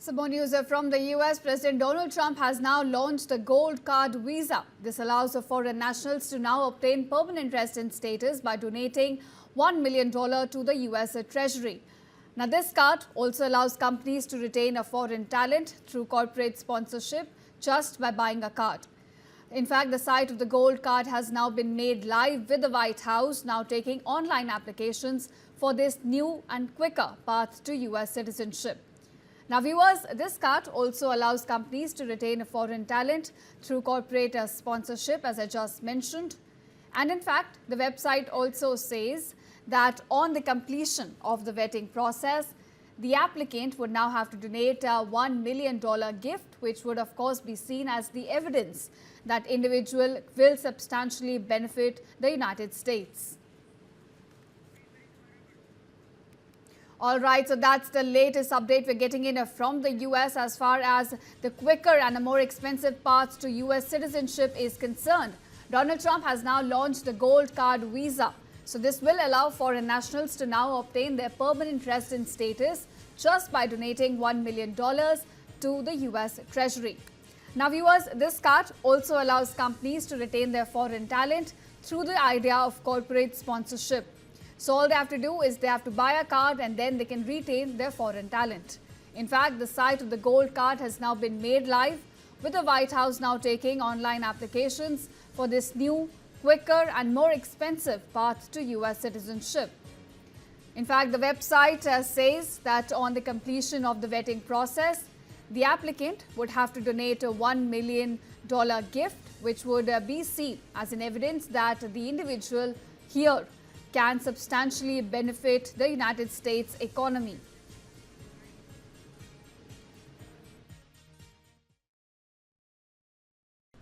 Some more news from the US. President Donald Trump has now launched the Gold Card visa. This allows foreign nationals to now obtain permanent resident status by donating $1 million to the US Treasury. Now, this card also allows companies to retain a foreign talent through corporate sponsorship just by buying a card. In fact, the site of the Gold Card has now been made live, with the White House now taking online applications for this new and quicker path to US citizenship. Now, viewers, this card also allows companies to retain a foreign talent through corporate sponsorship, as I just mentioned. And in fact, the website also says that on the completion of the vetting process, the applicant would now have to donate a $1 million gift, which would of course be seen as the evidence that individual will substantially benefit the United States. All right, so that's the latest update we're getting in from the US as far as the quicker and a more expensive path to US citizenship is concerned. Donald Trump has now launched the Gold Card visa. So this will allow foreign nationals to now obtain their permanent resident status just by donating $1 million to the US Treasury. Now, viewers, this card also allows companies to retain their foreign talent through the idea of corporate sponsorship. So all they have to do is they have to buy a card and then they can retain their foreign talent. In fact, the site of the Gold Card has now been made live, with the White House now taking online applications for this new, quicker and more expensive path to US citizenship. In fact, the website says that on the completion of the vetting process, the applicant would have to donate a $1 million gift, which would be seen as an evidence that the individual here can substantially benefit the United States economy.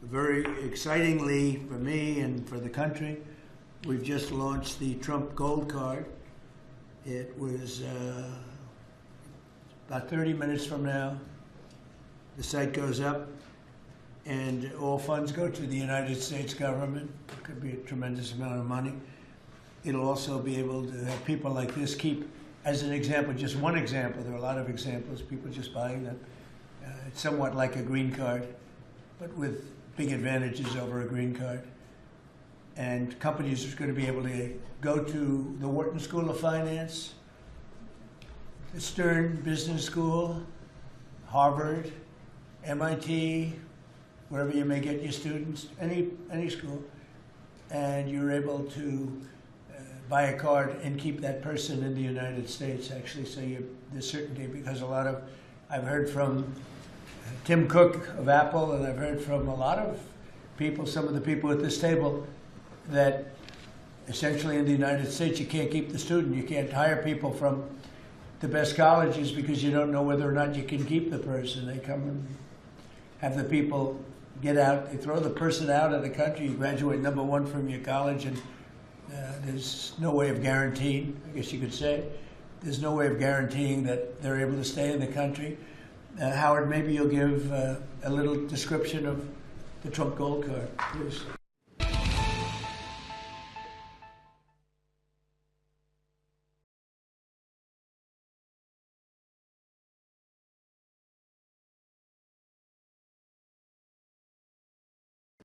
Very excitingly for me and for the country, we've just launched the Trump Gold Card. It was about 30 minutes from now. The site goes up and all funds go to the United States government. It could be a tremendous amount of money. It'll also be able to have people like this keep, as an example, just one example, there are a lot of examples, people just buying them. It's somewhat like a green card, but with big advantages over a green card. And companies are going to be able to go to the Wharton School of Finance, the Stern Business School, Harvard, MIT, wherever you may get your students, any school, and you're able to buy a card and keep that person in the United States, actually, so there's certainty, because I've heard from Tim Cook of Apple, and I've heard from a lot of people, some of the people at this table, that essentially in the United States you can't keep the student. You can't hire people from the best colleges because you don't know whether or not you can keep the person. They come and have the people get out, they throw the person out of the country, you graduate #1 from your college, and there's no way of guaranteeing, I guess you could say, there's no way of guaranteeing that they're able to stay in the country. Howard, maybe you'll give a little description of the Trump Gold Card, please.